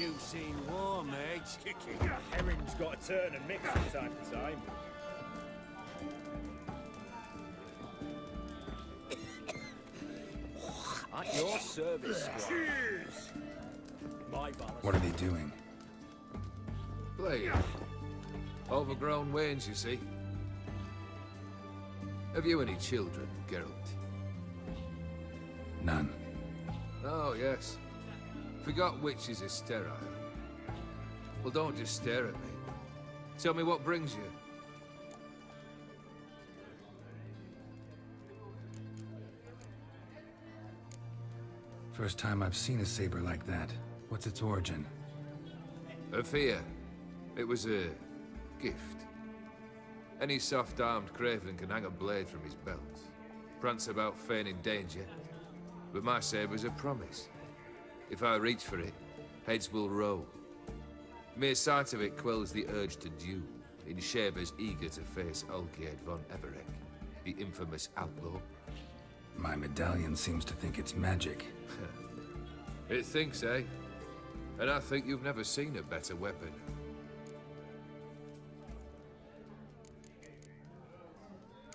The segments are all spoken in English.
you seen war, mate? Herring's got to turn and mix from time to time. At your service, squad. Cheers! My ballast. What are they doing? Playing. Overgrown wains, you see. Have you any children, Geralt? None. Oh, yes. Forgot witches are sterile. Well, don't just stare at me. Tell me what brings you. First time I've seen a saber like that. What's its origin? A fear. It was a gift. Any soft-armed craven can hang a blade from his belt, prance about feigning danger, but my saber's a promise. If I reach for it, heads will roll. Mere sight of it quells the urge to duel, in shavers eager to face Olgierd von Everec, the infamous outlaw. My medallion seems to think it's magic. It thinks, eh? And I think you've never seen a better weapon.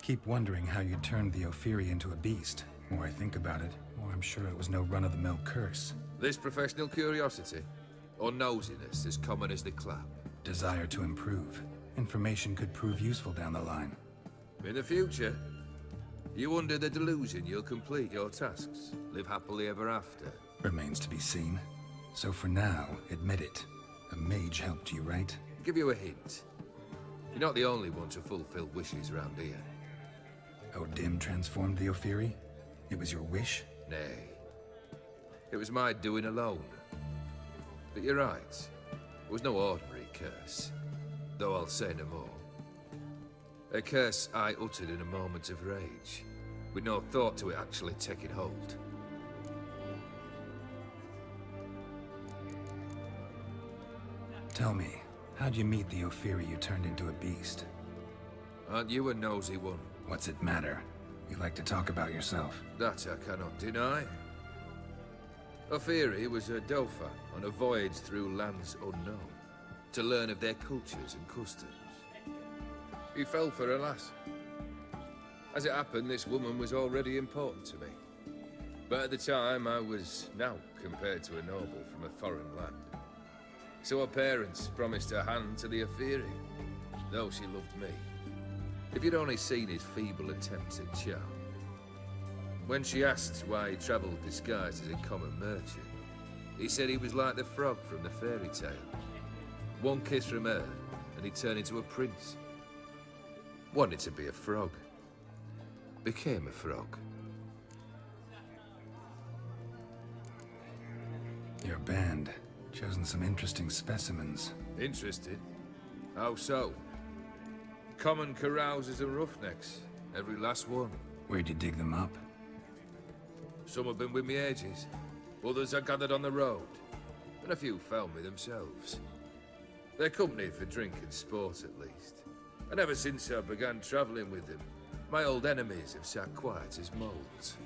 Keep wondering how you turned the Ophiri into a beast. The more I think about it, the more I'm sure it was no run-of-the-mill curse. This professional curiosity, or nosiness as common as the clap? Desire to improve. Information could prove useful down the line. In the future, you under the delusion you'll complete your tasks, live happily ever after. Remains to be seen. So for now, admit it. A mage helped you, right? Give you a hint. You're not the only one to fulfill wishes around here. O'Dim transformed the Ophiri? It was your wish? Nay. It was my doing alone. But you're right. It was no ordinary curse. Though I'll say no more. A curse I uttered in a moment of rage, with no thought to it actually taking hold. Tell me, how'd you meet the Ophiri you turned into a beast? Aren't you a nosy one? What's it matter? You like to talk about yourself. That I cannot deny. Ophiri was a Dauphin on a voyage through lands unknown, to learn of their cultures and customs. He fell for a lass. As it happened, this woman was already important to me. But at the time, I was now compared to a noble from a foreign land. So her parents promised her hand to the Ophiri, though she loved me. If you'd only seen his feeble attempts at charm. When she asked why he travelled disguised as a common merchant, he said he was like the frog from the fairy tale. One kiss from her, and he turned into a prince. Wanted to be a frog. Became a frog. Your band. Chosen some interesting specimens. Interested? How so? Common carousers and roughnecks. Every last one. Where'd you dig them up? Some have been with me ages. Others I gathered on the road. And a few found me themselves. They're company for drink and sport, at least. And ever since I began travelling with them, my old enemies have sat quiet as moles.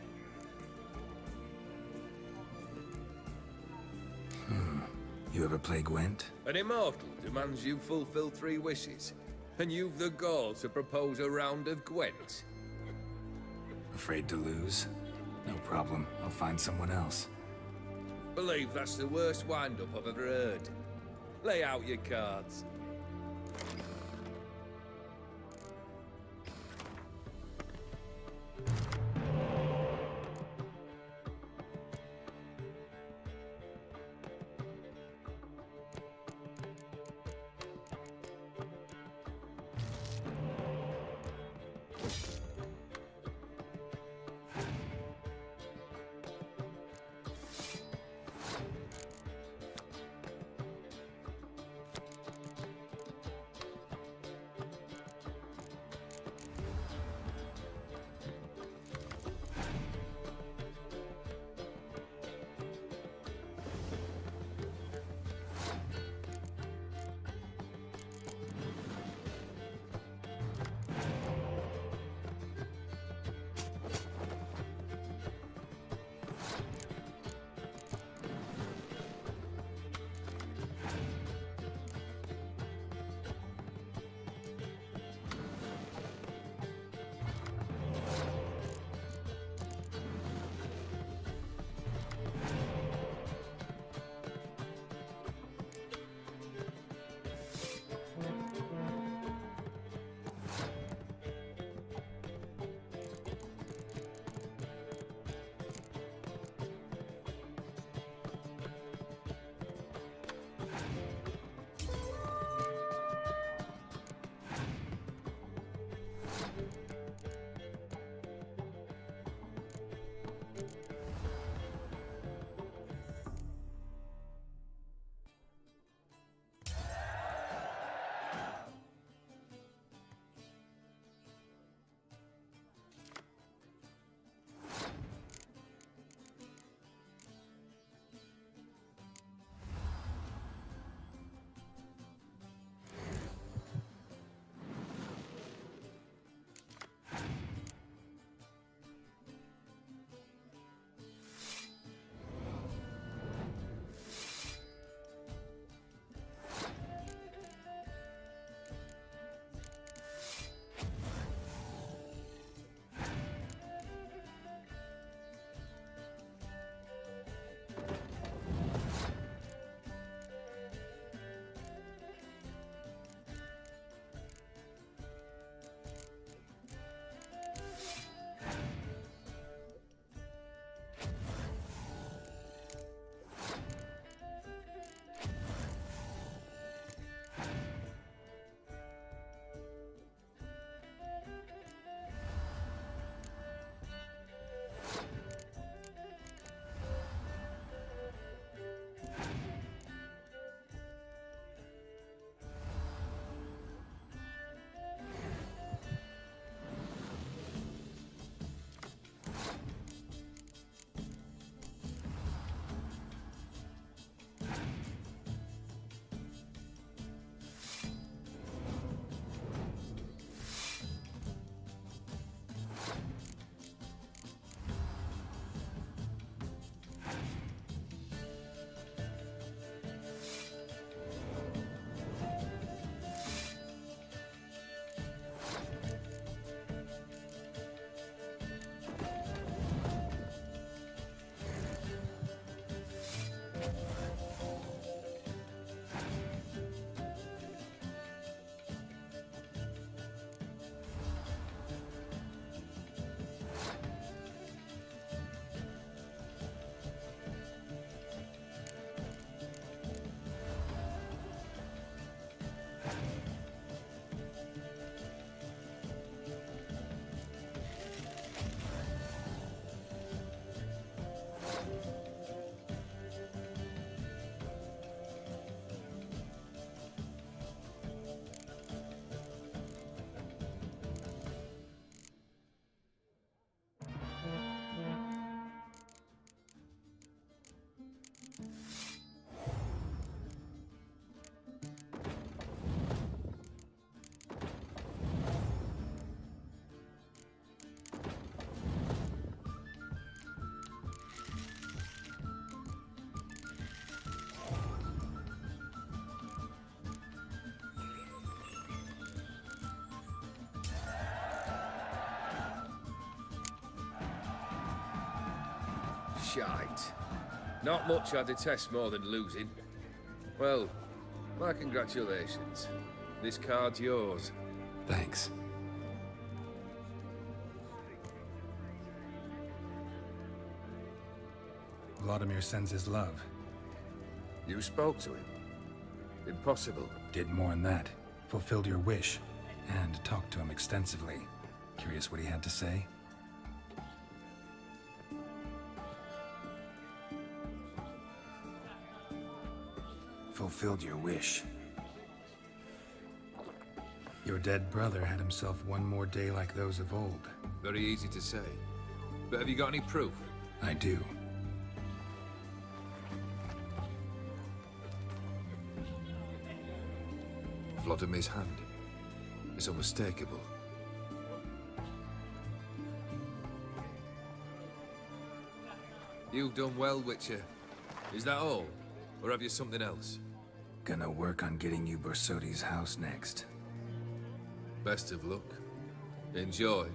You ever play Gwent? An immortal demands you fulfill 3 wishes, and you've the gall to propose a round of Gwent. Afraid to lose? No problem. I'll find someone else. Believe that's the worst wind-up I've ever heard. Lay out your cards. Shite. Not much I detest more than losing. Well, my congratulations. This card's yours. Thanks. Vladimir sends his love. You spoke to him? Impossible. Did more than that. Fulfilled your wish. And talked to him extensively. Curious what he had to say? Fulfilled your wish. Your dead brother had himself one more day like those of old. Very easy to say. But have you got any proof? I do. Vladimir's hand. It's unmistakable. You've done well, Witcher. Is that all? Or have you something else? Gonna work on getting you Borsodi's house next. Best of luck. Enjoy.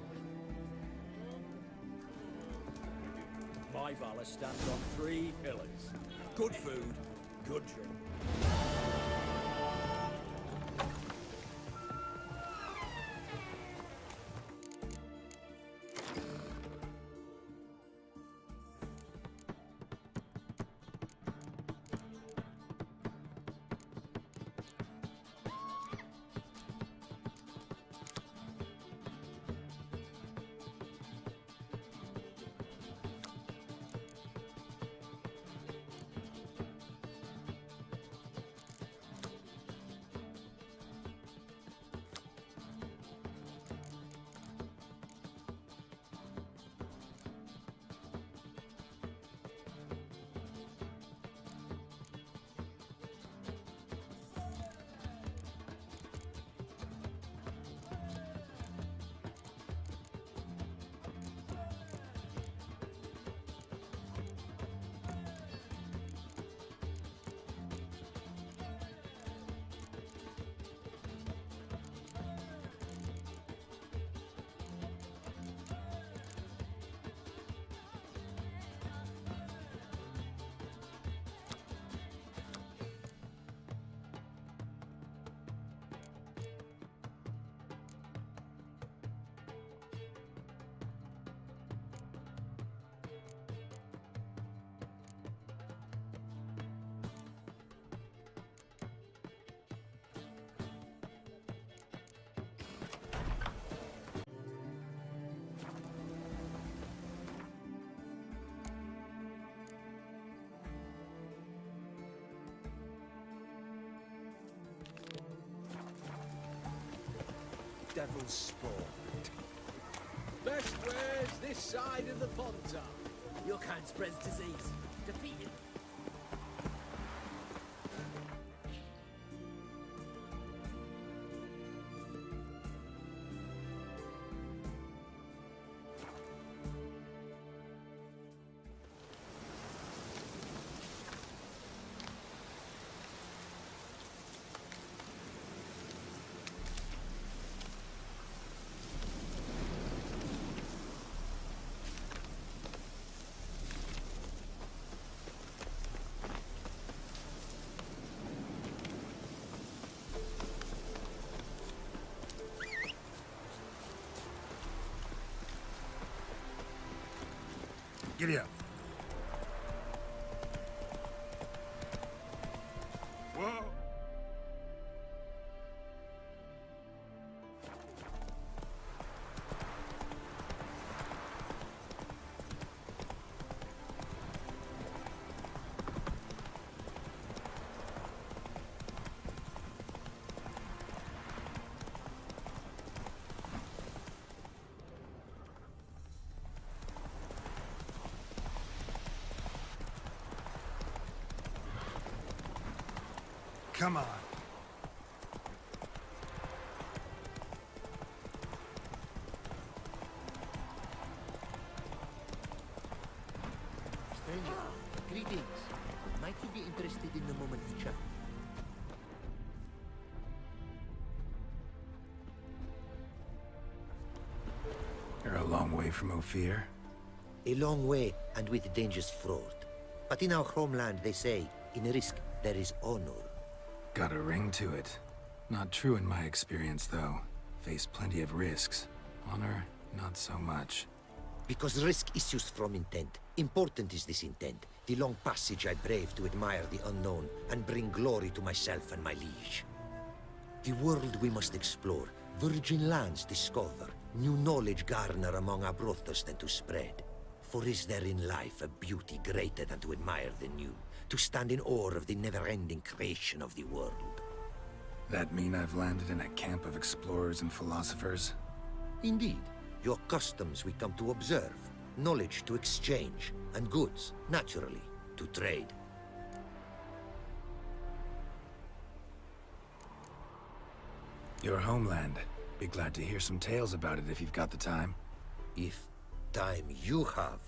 My valor stands on 3 pillars. Good food, good drink. Devil's spawn. Best wares this side of the Pontar. Your kind spreads disease. Defeat it. Giddy up. Whoa! Come on. Stranger, greetings. Might you be interested in the moment to chat? You're a long way from Ophir. A long way and with dangers fraught. But in our homeland, they say, in risk there is honor. Got a ring to it. Not true in my experience, though. Faced plenty of risks. Honor, not so much. Because risk issues from intent. Important is this intent. The long passage I brave to admire the unknown and bring glory to myself and my liege. The world we must explore, virgin lands discover, new knowledge garner among our brothers than to spread. For is there in life a beauty greater than to admire the new, to stand in awe of the never-ending creation of the world? That mean I've landed in a camp of explorers and philosophers? Indeed. Your customs we come to observe, knowledge to exchange, and goods, naturally, to trade. Your homeland. Be glad to hear some tales about it if you've got the time. If time you have.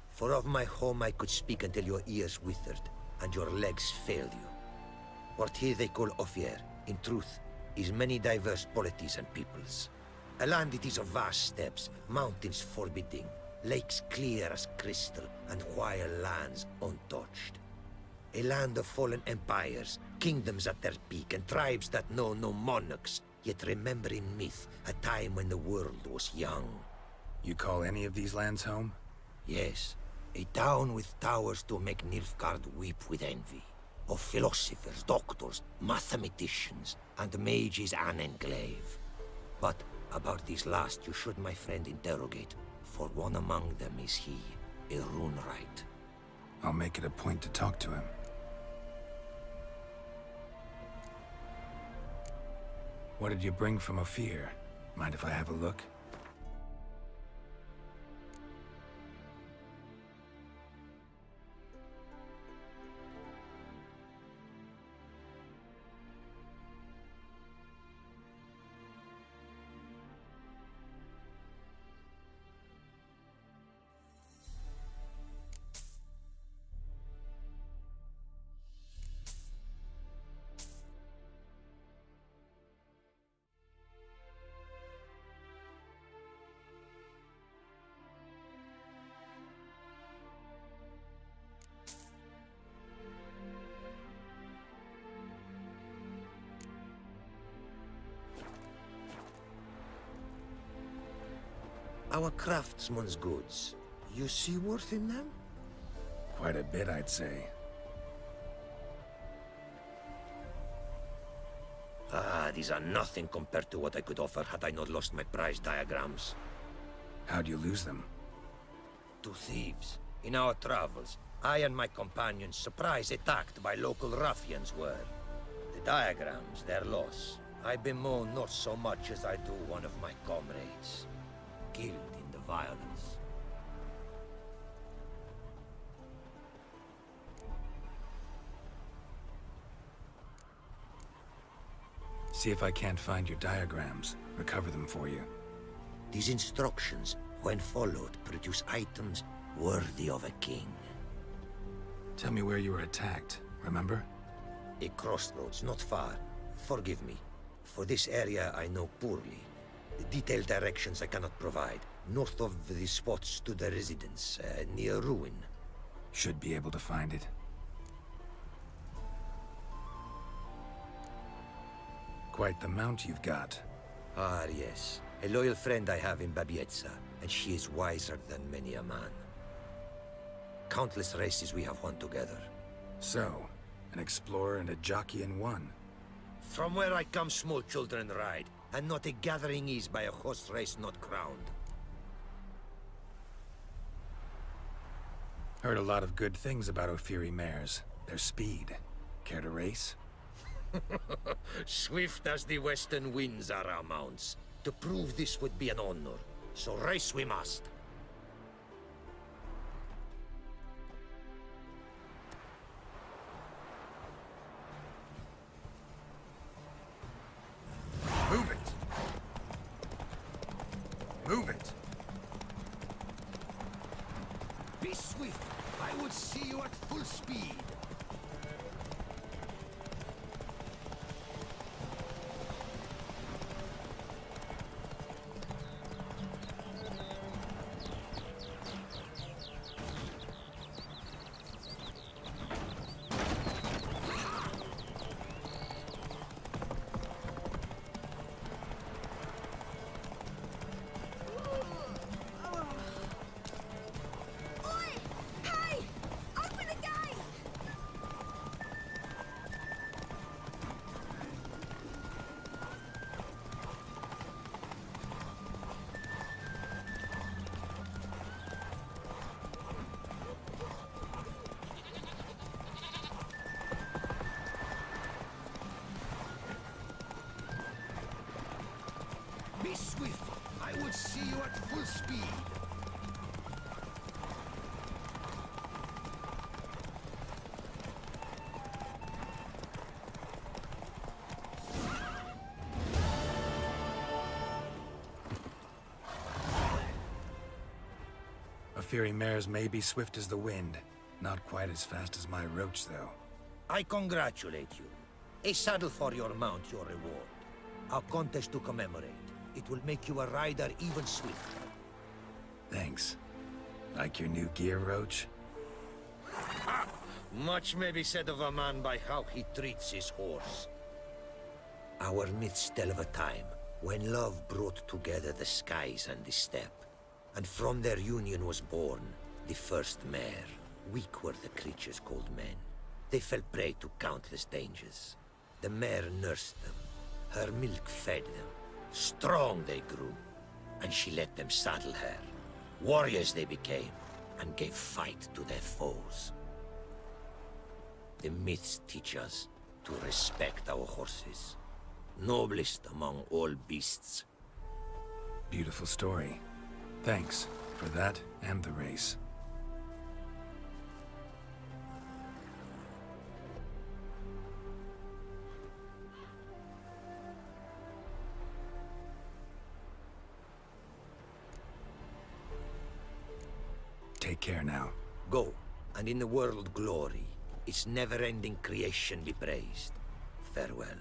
For of my home I could speak until your ears withered, and your legs failed you. What here they call Wticher, in truth, is many diverse polities and peoples. A land it is of vast steppes, mountains forbidding, lakes clear as crystal, and wild lands untouched. A land of fallen empires, kingdoms at their peak, and tribes that know no monarchs, yet remember in myth a time when the world was young. You call any of these lands home? Yes, a town with towers to make Nilfgaard weep with envy. Of philosophers, doctors, mathematicians, and mages an enclave. But about these last you should, my friend, interrogate, for one among them is he, a runewright. I'll make it a point to talk to him. What did you bring from Wticher? Mind if I have a look? Our craftsman's goods, you see worth in them? Quite a bit, I'd say. These are nothing compared to what I could offer had I not lost my prize diagrams. How'd you lose them? To thieves. In our travels, I and my companions surprise attacked by local ruffians were. The diagrams, their loss. I bemoan not so much as I do one of my comrades. Killed in the violence. See if I can't find your diagrams. Recover them for you. These instructions, when followed, produce items worthy of a king. Tell me where you were attacked, remember? A crossroads, not far. Forgive me. For this area I know poorly. Detailed directions I cannot provide. North of the spot stood a residence, near ruin. Should be able to find it. Quite the mount you've got. Ah, yes. A loyal friend I have in Babietza, and she is wiser than many a man. Countless races we have won together. So, an explorer and a jockey in one. From where I come, small children ride, and not a gathering is by a horse race not crowned. Heard a lot of good things about Wticher mares. Their speed. Care to race? Swift as the western winds are our mounts. To prove this would be an honor, so race we must. Move it! Move it! Be swift. I would see you at full speed. full speed. Ophiri mares may be swift as the wind. Not quite as fast as my roach, though. I congratulate you. A saddle for your mount, your reward. A contest to commemorate. It will make you a rider even swifter. Thanks. Like your new gear, Roach? Much may be said of a man by how he treats his horse. Our myths tell of a time when love brought together the skies and the steppe, and from their union was born the first mare. Weak were the creatures called men. They fell prey to countless dangers. The mare nursed them. Her milk fed them. Strong they grew, and she let them saddle her. Warriors they became, and gave fight to their foes. The myths teach us to respect our horses, noblest among all beasts. Beautiful story. Thanks for that and the race. Take care now. Go, and in the world glory, its never-ending creation be praised. Farewell.